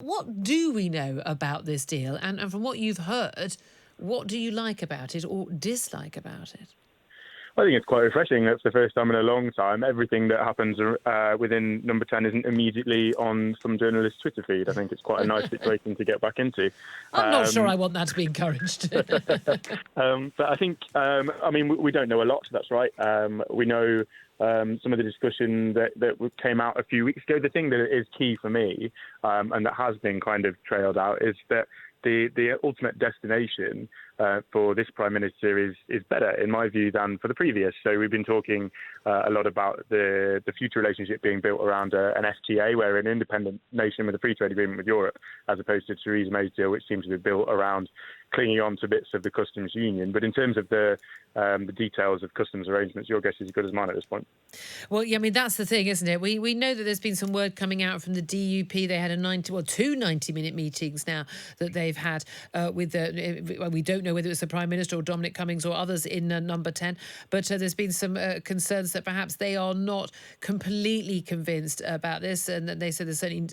What do we know about this deal? And from what you've heard, what do you like about it or dislike about it? I think it's quite refreshing. That's the first time in a long time. Everything that happens within Number 10 isn't immediately on some journalist's Twitter feed. I think it's quite a nice situation to get back into. I'm not sure I want that to be encouraged. But I think, we don't know a lot. That's right. We know some of the discussion that came out a few weeks ago. The thing that is key for me, and that has been kind of trailed out, is that the ultimate destination for this Prime Minister is better, in my view, than for the previous. So we've been talking a lot about the future relationship being built around an FTA, where an independent nation with a free trade agreement with Europe, as opposed to Theresa May's deal, which seems to be built around clinging on to bits of the customs union. But in terms of the details of customs arrangements, your guess is as good as mine at this point. Well, yeah, I mean, that's the thing, isn't it? We know that there's been some word coming out from the DUP. They had two 90-minute meetings now that they've had with we don't know whether it was the Prime Minister or Dominic Cummings or others in Number 10, but there's been some concerns that perhaps they are not completely convinced about this, and they said there's certainly,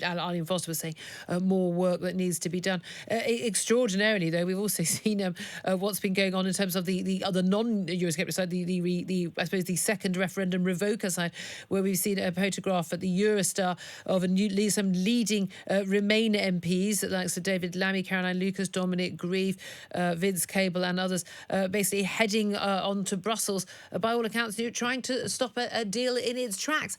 Arlene Foster was saying, more work that needs to be done. Extraordinarily, though, we've also seen what's been going on in terms of the other non-Eurosceptic side, I suppose the second referendum revoker side, where we've seen a photograph at the Eurostar of some leading Remain MPs, like Sir David Lammy, Caroline Lucas, Dominic Grieve, Vince Cable and others, basically heading on to Brussels, by all accounts, trying to stop a deal in its tracks.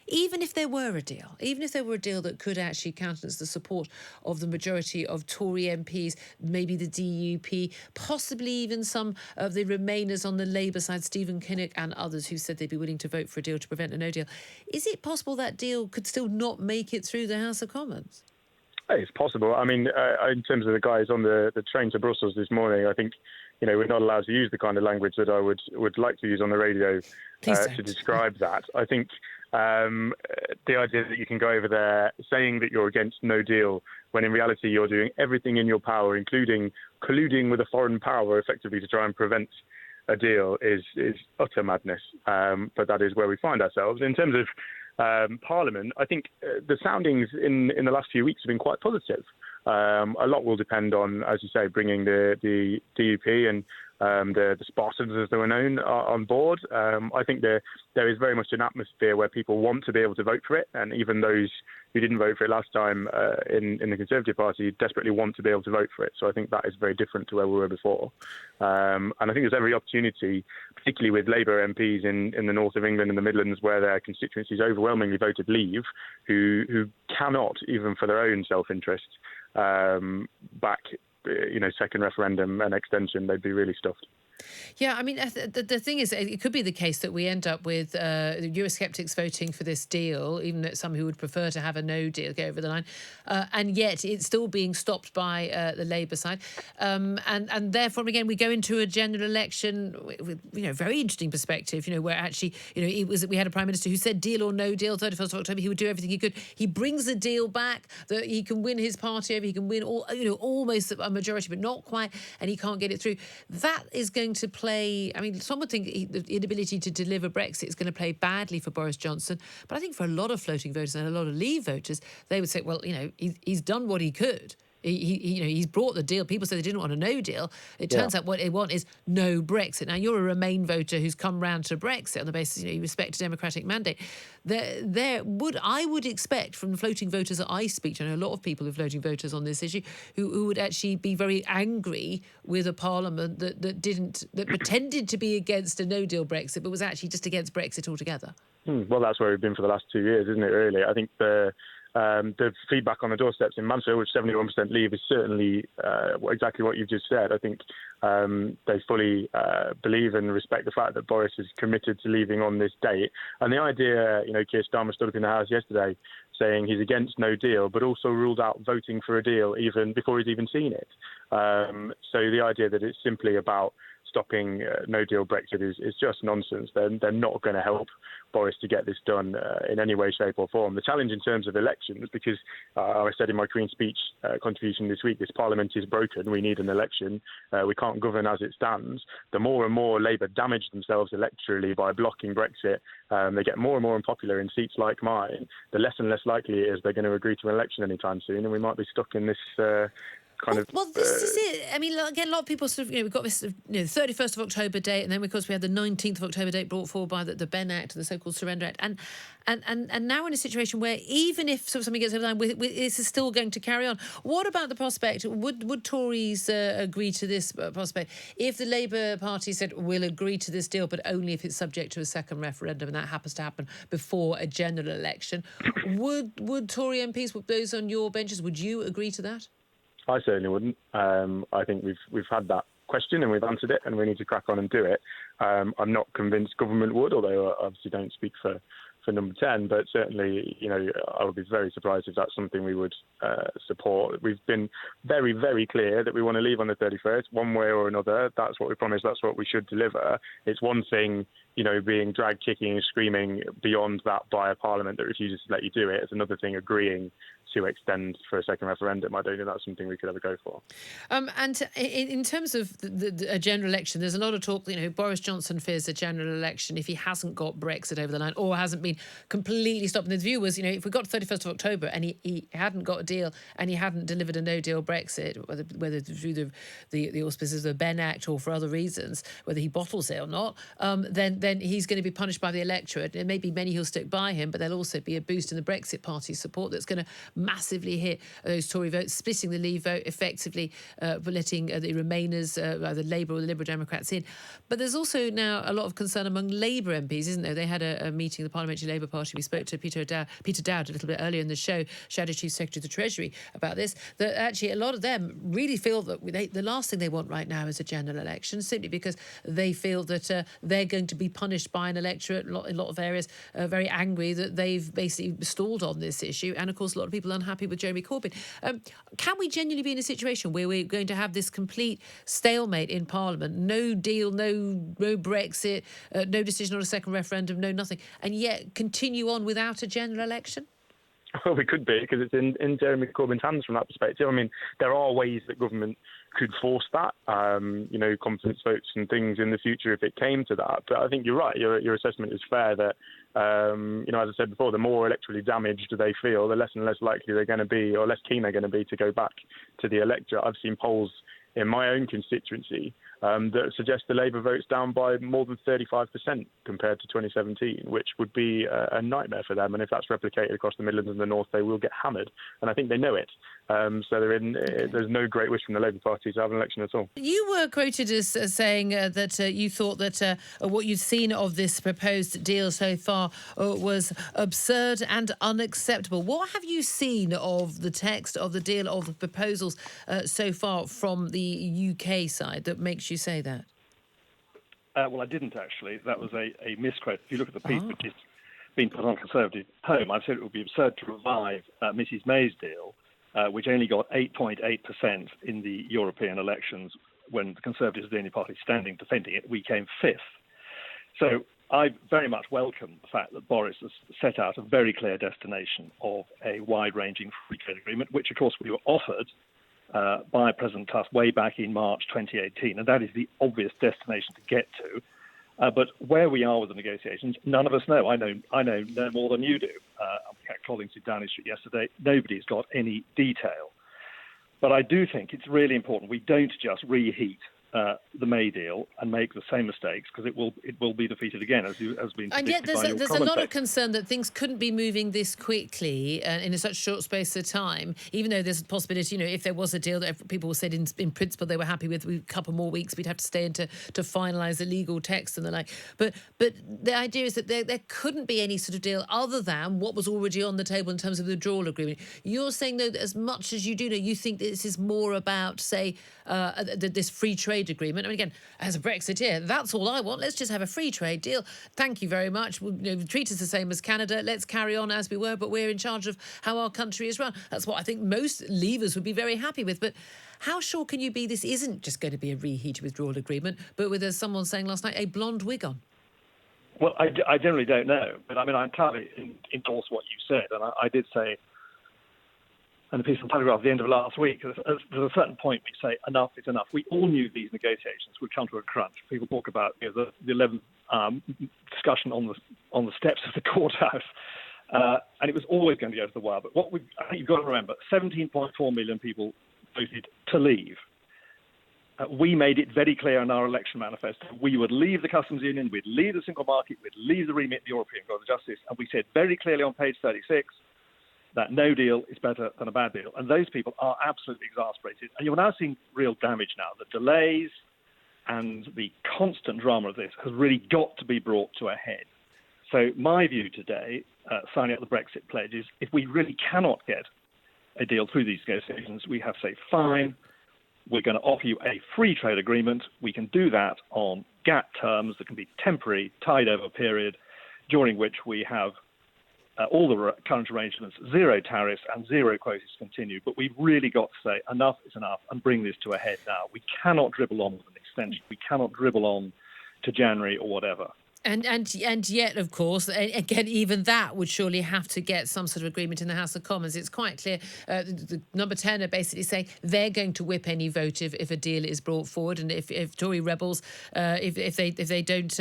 Even if there were a deal that could actually countenance the support of the majority of Tory MPs, maybe the DUP, possibly even some of the Remainers on the Labour side, Stephen Kinnock and others who said they'd be willing to vote for a deal to prevent a no deal. Is it possible that deal could still not make it through the House of Commons? It's possible. I mean, in terms of the guys on the train to Brussels this morning, I think, we're not allowed to use the kind of language that I would like to use on the radio to describe that. I think the idea that you can go over there saying that you're against no deal when in reality you're doing everything in your power, including colluding with a foreign power effectively to try and prevent a deal, is utter madness. But that is where we find ourselves. In terms of Parliament, I think the soundings in the last few weeks have been quite positive. A lot will depend on, as you say, bringing the DUP and the Spartans, as they were known, on board. I think there is very much an atmosphere where people want to be able to vote for it, and even those who didn't vote for it last time in the Conservative Party desperately want to be able to vote for it. So I think that is very different to where we were before. And I think there's every opportunity, particularly with Labour MPs in the north of England and the Midlands, where their constituencies overwhelmingly voted Leave, who cannot, even for their own self-interest, back second referendum and extension. They'd be really stuffed. Yeah, I mean, the thing is, it could be the case that we end up with the Eurosceptics voting for this deal, even though some who would prefer to have a no deal go over the line, and yet it's still being stopped by the Labour side. And therefore, again, we go into a general election with very interesting perspective, where actually, we had a Prime Minister who said deal or no deal, 31st of October, he would do everything he could. He brings the deal back, that he can win his party over, he can win almost a majority, but not quite, and he can't get it through. That is going to play, I mean, some would think the inability to deliver Brexit is going to play badly for Boris Johnson, but I think for a lot of floating voters and a lot of Leave voters, they would say, well, he's done what he could. He's brought the deal. People say they didn't want a no deal. It turns out what they want is no Brexit. Now, you're a Remain voter who's come round to Brexit on the basis, you respect a democratic mandate. I would expect from the floating voters that I speak to, I know a lot of people who are floating voters on this issue, who would actually be very angry with a parliament that pretended to be against a no deal Brexit, but was actually just against Brexit altogether. Well, that's where we've been for the last 2 years, isn't it, really? I think the feedback on the doorsteps in Mansfield, with 71% Leave, is certainly exactly what you've just said. I think they fully believe and respect the fact that Boris is committed to leaving on this date. And the idea, Keir Starmer stood up in the House yesterday saying he's against no deal, but also ruled out voting for a deal even before he's even seen it. So the idea that it's simply about stopping no-deal Brexit is just nonsense. They're not going to help Boris to get this done in any way, shape or form. The challenge in terms of elections, because I said in my Queen's Speech contribution this week, this Parliament is broken. We need an election. We can't govern as it stands. The more and more Labour damage themselves electorally by blocking Brexit, they get more and more unpopular in seats like mine, the less and less likely it is they're going to agree to an election anytime soon, and we might be stuck in this Well, this is it. I mean, again, a lot of people sort of, we've got this, 31st of October date, and then, of course, we had the 19th of October date brought forward by the Ben Act, the so-called Surrender Act. And now we're in a situation where even if sort of something gets over the line, this is still going to carry on. What about the prospect? Would Tories agree to this prospect? If the Labour Party said, we'll agree to this deal, but only if it's subject to a second referendum, and that happens to happen before a general election, would Tory MPs, those on your benches, would you agree to that? I certainly wouldn't. I think we've had that question and we've answered it, and we need to crack on and do it. I'm not convinced government would, although I obviously don't speak for number 10, but certainly, I would be very surprised if that's something we would support. We've been very, very clear that we want to leave on the 31st, one way or another. That's what we promised. That's what we should deliver. It's one thing, being dragged, kicking and screaming beyond that by a parliament that refuses to let you do it. It's another thing agreeing to extend for a second referendum. I don't think that's something we could ever go for. And in terms of a general election, there's a lot of talk, Boris Johnson fears a general election if he hasn't got Brexit over the line or hasn't been completely stopped. And the view was, if we got 31st of October and he hadn't got a deal and he hadn't delivered a no-deal Brexit, whether through the auspices of the Ben Act or for other reasons, whether he bottles it or not, then he's going to be punished by the electorate. There may be many who'll stick by him, but there'll also be a boost in the Brexit Party's support that's going to massively hit those Tory votes, splitting the Leave vote, effectively letting the Remainers, either Labour or the Liberal Democrats in. But there's also now a lot of concern among Labour MPs, isn't there? They had a meeting, the Parliamentary Labour Party. We spoke to Peter Dowd a little bit earlier in the show, Shadow Chief Secretary of the Treasury, about this, that actually a lot of them really feel that the last thing they want right now is a general election, simply because they feel that they're going to be punished by an electorate, in a lot of areas, very angry that they've basically stalled on this issue. And, of course, a lot of people unhappy with Jeremy Corbyn. Can we genuinely be in a situation where we're going to have this complete stalemate in Parliament, no deal, no Brexit, no decision on a second referendum, no nothing, and yet continue on without a general election? Well, we could be, because it's in Jeremy Corbyn's hands from that perspective. I mean, there are ways that government could force that, confidence votes and things in the future if it came to that. But I think you're right. Your assessment is fair that, as I said before, the more electorally damaged they feel, the less and less likely they're going to be, or less keen they're going to be to go back to the electorate. I've seen polls in my own constituency that suggest the Labour vote's down by more than 35% compared to 2017, which would be a nightmare for them. And if that's replicated across the Midlands and the North, they will get hammered. And I think they know it. So there's no great wish from the Labour Party to have an election at all. You were quoted as saying that you thought that what you'd seen of this proposed deal so far was absurd and unacceptable. What have you seen of the text of the deal, of the proposals so far from the UK side that makes you say that? Well, I didn't actually. That was a misquote. If you look at the piece which has been put on Conservative Home, I said it would be absurd to revive Mrs May's deal, which only got 8.8% in the European elections when the Conservatives were the only party standing defending it. We came fifth. So I very much welcome the fact that Boris has set out a very clear destination of a wide-ranging free trade agreement, which, of course, we were offered by President Tusk way back in March 2018, and that is the obvious destination to get to. But where we are with the negotiations, none of us know. I know no more than you do. Cat Collins did Downing Street yesterday. Nobody's got any detail. But I do think it's really important we don't just reheat the May deal and make the same mistakes, because it will be defeated again, as been. And yet there's a lot of concern that things couldn't be moving this quickly in such a short space of time, even though there's a possibility, if there was a deal that people said in principle they were happy with, a couple more weeks we'd have to stay in to finalise the legal text and the like. But the idea is that there couldn't be any sort of deal other than what was already on the table in terms of the withdrawal agreement. You're saying, though, that as much as you do know, you think this is more about, say, this free trade trade agreement. I mean, again, as a Brexiteer, that's all I want. Let's just have a free trade deal. Thank you very much. Treat us the same as Canada. Let's carry on as we were, but we're in charge of how our country is run. That's what I think most leavers would be very happy with. But how sure can you be this isn't just going to be a reheated withdrawal agreement, but with, as someone saying last night, a blonde wig on? Well, I generally don't know, but I mean, I entirely endorse what you said, and I did say in the piece on Telegraph at the end of last week, there's a certain point we say enough is enough. We all knew these negotiations would come to a crunch. People talk about the 11th discussion on the steps of the courthouse, and it was always going to go to the wire. But I think you've got to remember, 17.4 million people voted to leave. We made it very clear in our election manifesto we would leave the customs union, we'd leave the single market, we'd leave the remit of the European Court of Justice, and we said very clearly on page 36 that no deal is better than a bad deal. And those people are absolutely exasperated. And you're now seeing real damage now. The delays and the constant drama of this has really got to be brought to a head. So my view today, signing up the Brexit pledge, is if we really cannot get a deal through these negotiations, we have to say, fine, we're going to offer you a free trade agreement. We can do that on GATT terms that can be temporary, tied over period, during which we have all the current arrangements, zero tariffs and zero quotas continue. But we've really got to say enough is enough and bring this to a head now. We cannot dribble on with an extension. We cannot dribble on to January or whatever. And yet, of course, again, even that would surely have to get some sort of agreement in the House of Commons. It's quite clear. The Number 10 are basically saying they're going to whip any vote if a deal is brought forward, and if Tory rebels, if they don't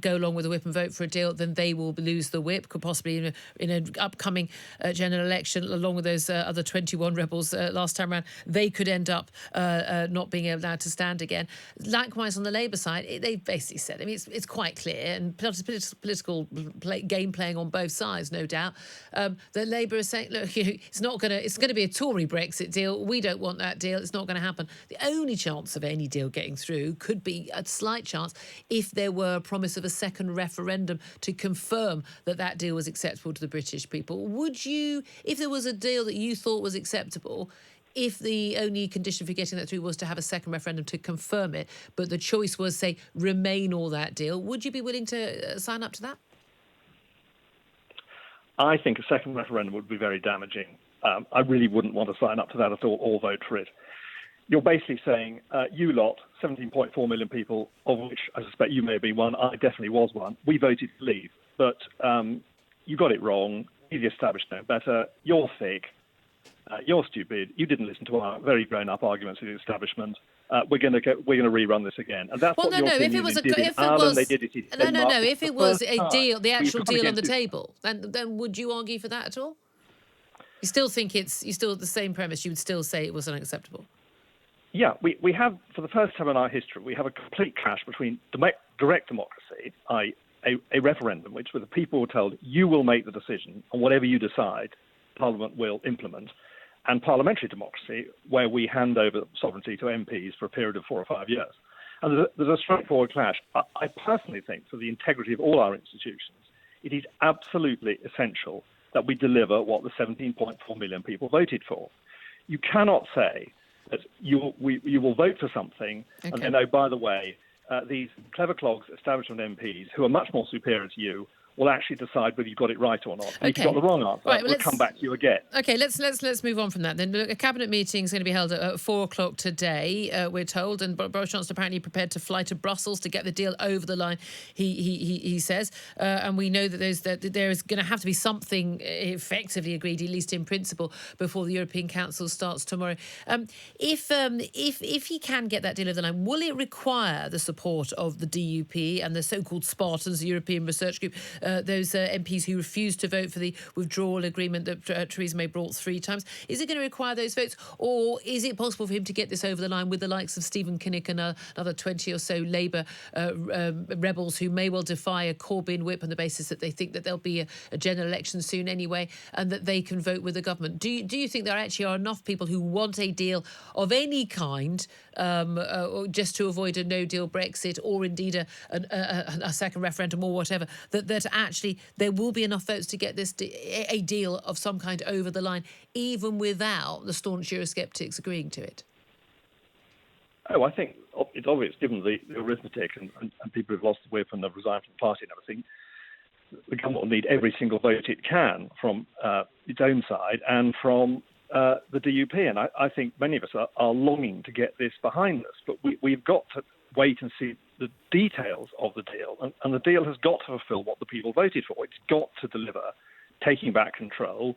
go along with a whip and vote for a deal, then they will lose the whip. Could possibly in an upcoming general election, along with those other 21 rebels last time around, they could end up not being allowed to stand again. Likewise, on the Labour side, they basically said, I mean, it's quite clear. And political game playing on both sides, no doubt. That Labour is saying, look, it's going to be a Tory Brexit deal. We don't want that deal. It's not going to happen. The only chance of any deal getting through could be a slight chance if there were a promise of a second referendum to confirm that deal was acceptable to the British people. Would you, if there was a deal that you thought was acceptable, if the only condition for getting that through was to have a second referendum to confirm it, but the choice was, say, remain or that deal, would you be willing to sign up to that? I think a second referendum would be very damaging. I really wouldn't want to sign up to that at all or vote for it. You're basically saying, you lot, 17.4 million people, of which I suspect you may have been one, I definitely was one, we voted to leave. But you got it wrong, the establishment know better, you're thick, you're stupid. You didn't listen to our very grown-up arguments with the establishment. We're going to rerun this again, and that's what the European Union did in Ireland. They did it in Denmark. No. If it was a deal, the actual deal on the table, then would you argue for that at all? You still think you still the same premise? You would still say it was unacceptable? Yeah, we have, for the first time in our history, we have a complete clash between direct democracy, a referendum, which where the people were told you will make the decision, and whatever you decide, Parliament will implement, and parliamentary democracy, where we hand over sovereignty to MPs for a period of 4 or 5 years. And there's a straightforward clash. I personally think, for the integrity of all our institutions, it is absolutely essential that we deliver what the 17.4 million people voted for. You cannot say that you will vote for something, okay, and then, oh, by the way, these clever clogs establishment MPs, who are much more superior to you, will actually decide whether you've got it right or not. And if you've got the wrong answer, right, we'll come back to you again. Okay, let's move on from that then. A cabinet meeting is going to be held at 4:00 today, we're told, and Boris Johnson apparently prepared to fly to Brussels to get the deal over the line. He says, and we know that there is going to have to be something effectively agreed, at least in principle, before the European Council starts tomorrow. If he can get that deal over the line, will it require the support of the DUP and the so-called Spartans, the European Research Group? Those MPs who refused to vote for the withdrawal agreement that Theresa May brought 3 times. Is it going to require those votes, or is it possible for him to get this over the line with the likes of Stephen Kinnock and another 20 or so Labour rebels who may well defy a Corbyn whip on the basis that they think that there'll be a general election soon anyway, and that they can vote with the government? Do you think there actually are enough people who want a deal of any kind, just to avoid a no-deal Brexit, or indeed a second referendum or whatever, that actually there will be enough votes to get this a deal of some kind over the line, even without the staunch Eurosceptics agreeing to it? Oh, I think it's obvious, given the arithmetic and people who've lost the whip and have resigned from the party and everything, the government will need every single vote it can from its own side and from the DUP. And I think many of us are longing to get this behind us. But we've got to wait and see the details of the deal. And the deal has got to fulfill what the people voted for. It's got to deliver taking back control,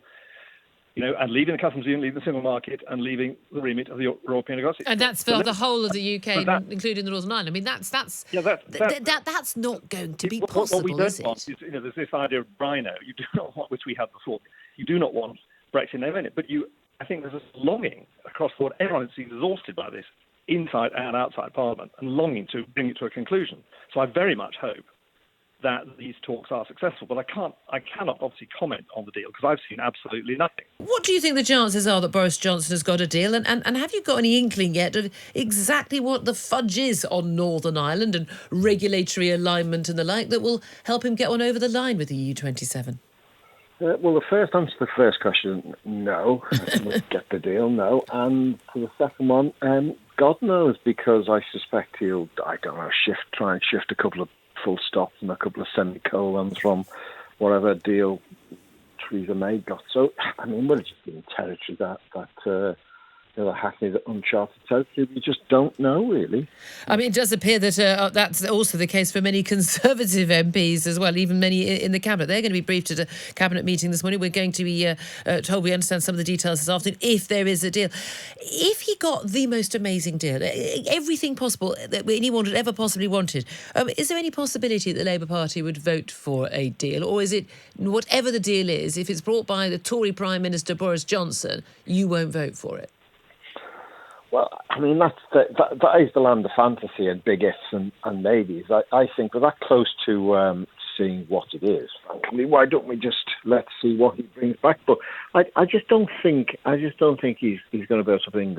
and leaving the customs union, leaving the single market, and leaving the remit of the European negotiation. And that's for the whole of the UK, including the Northern Ireland. I mean, that's not going to be possible, what we don't is it? want is, there's this idea of rhino. You do not want, which we had before. You do not want Brexit name in it, but I think there's a longing across the board. Everyone seems exhausted by this, inside and outside Parliament, and longing to bring it to a conclusion. So I very much hope that these talks are successful, but I cannot obviously comment on the deal because I've seen absolutely nothing. What do you think the chances are that Boris Johnson has got a deal? And have you got any inkling yet of exactly what the fudge is on Northern Ireland and regulatory alignment and the like that will help him get one over the line with the EU27? Well, the first answer to the first question, no. Let's get the deal, no. And for the second one, God knows, because I suspect he'll, try and shift a couple of full stops and a couple of semicolons from whatever deal Theresa May got. So, I mean, we're just in territory that Hackney's uncharted territory. We just don't know, really. I mean, it does appear that that's also the case for many Conservative MPs as well, even many in the Cabinet. They're going to be briefed at a Cabinet meeting this morning. We're going to be told we understand some of the details this afternoon, if there is a deal. If he got the most amazing deal, everything possible that anyone had ever possibly wanted, is there any possibility that the Labour Party would vote for a deal? Or is it, whatever the deal is, if it's brought by the Tory Prime Minister Boris Johnson, you won't vote for it? Well, I mean, that is the land of fantasy and big ifs and maybes. I think we're that close to seeing what it is. Frankly, why don't we just let's see what he brings back? But I just don't think he's going to be able to bring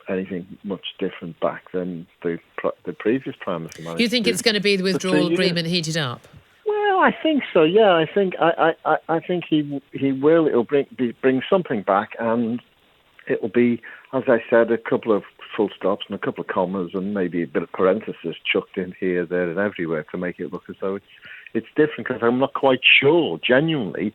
anything much different back than the previous Prime Minister. You think it's going to be the withdrawal agreement heated up? Well, I think so. Yeah, I think he will. It'll bring something back, and it'll be, as I said, a couple of full stops and a couple of commas and maybe a bit of parentheses chucked in here, there and everywhere to make it look as though it's different, because I'm not quite sure, genuinely,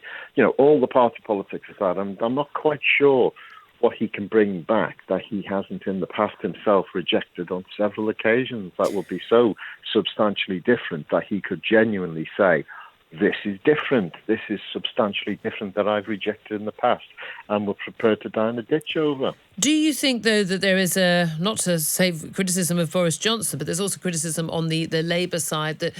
all the party politics aside, I'm not quite sure what he can bring back that he hasn't in the past himself rejected on several occasions that will be so substantially different that he could genuinely say, this is different. This is substantially different that I've rejected in the past and we're prepared to die in a ditch over. Do you think, though, that there is not to say criticism of Boris Johnson, but there's also criticism on the Labour side that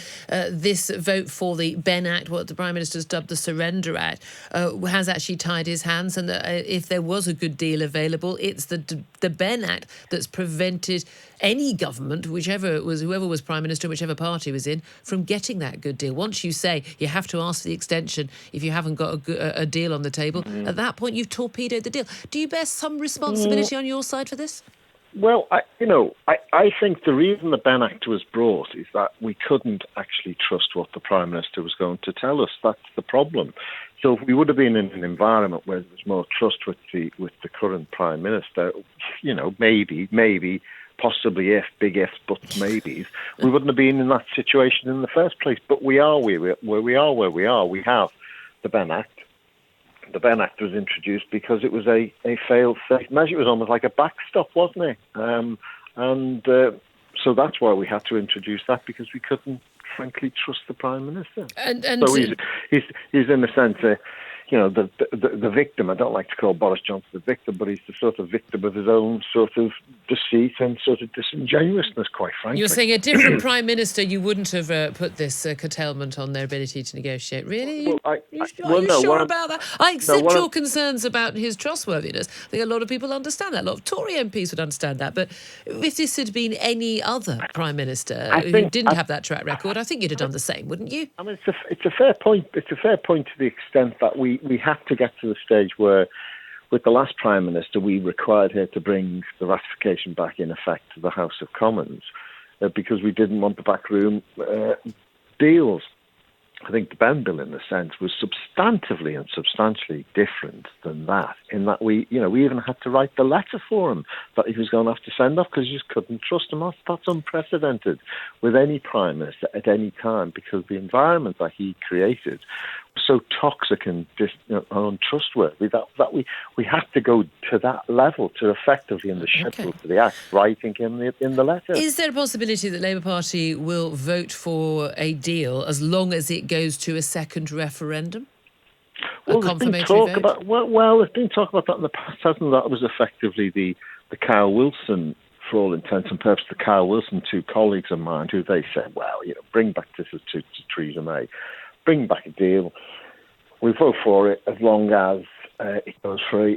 this vote for the Ben Act, what the Prime Minister's dubbed the Surrender Act, has actually tied his hands, and that if there was a good deal available, it's the Ben Act that's prevented any government, whoever was Prime Minister, whichever party was in, from getting that good deal. Once you say you have to ask for the extension if you haven't got a deal on the table, at that point you've torpedoed the deal. Do you bear some responsibility on your side for this? Well, I think the reason the Ben Act was brought is that we couldn't actually trust what the Prime Minister was going to tell us. That's the problem. So if we would have been in an environment where there was more trust with the current Prime Minister, maybe, possibly big ifs, buts, maybes, we wouldn't have been in that situation in the first place. But we are where we are. We have the Ben Act. The Ben Act was introduced because it was a failed safe measure. It was almost like a backstop, wasn't it? So that's why we had to introduce that, because we couldn't, frankly, trust the Prime Minister. And so he's in a sense, the victim. I don't like to call Boris Johnson the victim, but he's the sort of victim of his own sort of deceit and sort of disingenuousness, quite frankly. You're saying a different Prime Minister, you wouldn't have put this curtailment on their ability to negotiate, really? Well, are you sure about that? I accept your concerns about his trustworthiness. I think a lot of people understand that. A lot of Tory MPs would understand that. But if this had been any other Prime Minister who didn't have that track record, I think you'd have done the same, wouldn't you? I mean, it's a fair point. It's a fair point to the extent that we have to get to the stage where, with the last Prime Minister, we required her to bring the ratification back in effect to the House of Commons because we didn't want the backroom deals. I think the Benn bill, in a sense, was substantively and substantially different than that, in that we even had to write the letter for him that he was going to have to send off because you just couldn't trust him. That's unprecedented with any Prime Minister at any time, because the environment that he created was so toxic and untrustworthy that we had to go to that level to effectively, in the schedule to the Act, writing him in the letter. Is there a possibility that Labour Party will vote for a deal as long as it goes to a second referendum? Well, there's been talk about that in the past, hasn't there? That was effectively the Carl Wilson, for all intents and purposes, the Carl Wilson, two colleagues of mine, who they said, well, bring back this to Theresa May, bring back a deal. We vote for it as long as it goes for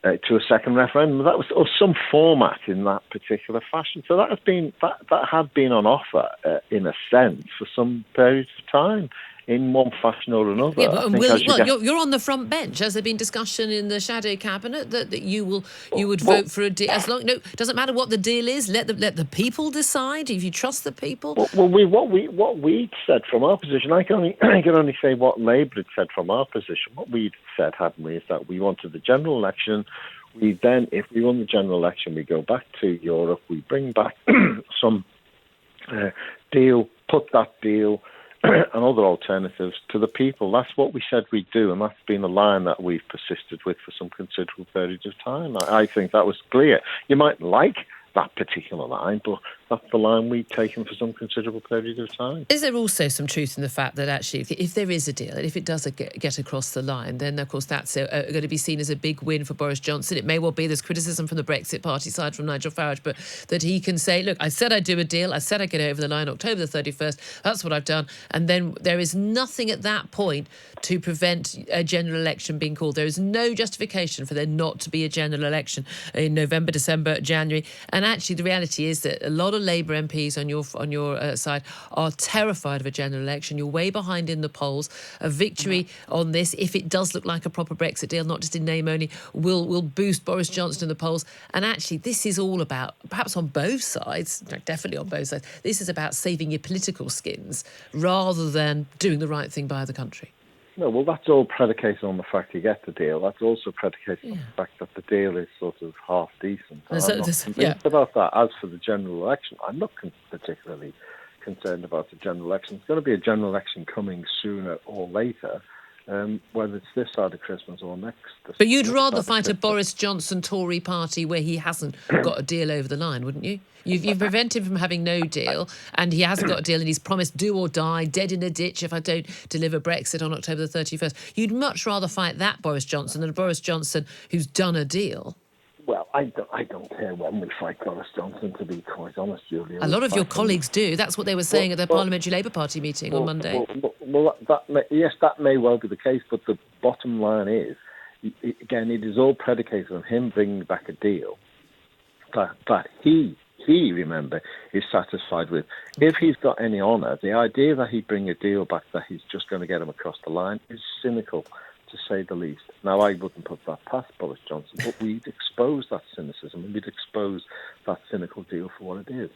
to a second referendum. That was some format in that particular fashion. So that had been on offer in a sense for some period of time, in one fashion or another. Yeah, but you're on the front bench. Has there been discussion in the shadow cabinet that you would vote for a deal? Doesn't matter what the deal is. Let the people decide. If you trust the people. What we'd said from our position, I can only say what Labour had said from our position. What we'd said, hadn't we, is that we wanted the general election. We then, if we won the general election, we go back to Europe. We bring back some deal, put that deal and other alternatives to the people. That's what we said we'd do, and that's been a line that we've persisted with for some considerable period of time. I think that was clear. You might like that particular line, but that's the line we've taken for some considerable period of time. Is there also some truth in the fact that actually, if there is a deal, and if it does get across the line, then of course that's going to be seen as a big win for Boris Johnson? It may well be there's criticism from the Brexit party side, from Nigel Farage, but that he can say, look, I said I'd do a deal, I said I'd get it over the line October the 31st, that's what I've done, and then there is nothing at that point to prevent a general election being called. There is no justification for there not to be a general election in November, December, January. And actually, the reality is that a lot of Labour MPs on your side are terrified of a general election. You're way behind in the polls. A victory on this, if it does look like a proper Brexit deal, not just in name only, will boost Boris Johnson in the polls. And actually, this is all about, perhaps on both sides, definitely on both sides, this is about saving your political skins rather than doing the right thing by the country. No, well, that's all predicated on the fact you get the deal. That's also predicated on the fact that the deal is sort of half decent. I'm not convinced about that. As for the general election, I'm not particularly concerned about the general election. It's going to be a general election coming sooner or later, whether it's this side of Christmas or next. But you'd rather fight a Boris Johnson Tory party where he hasn't got a deal over the line, wouldn't you? You've prevented him from having no deal, and he hasn't got a deal, and he's promised do or die, dead in a ditch if I don't deliver Brexit on October the 31st. You'd much rather fight that Boris Johnson than a Boris Johnson who's done a deal. Well, I don't care when we fight Boris Johnson, to be quite honest, Julia. A lot of your colleagues do. That's what they were saying at the Parliamentary Labour Party meeting on Monday. Yes, that may well be the case, but the bottom line is, again, it is all predicated on him bringing back a deal that he, remember, is satisfied with. If he's got any honour, the idea that he'd bring a deal back that he's just going to get him across the line is cynical, to say the least. Now, I wouldn't put that past Boris Johnson, but we'd expose that cynicism and we'd expose that cynical deal for what it is.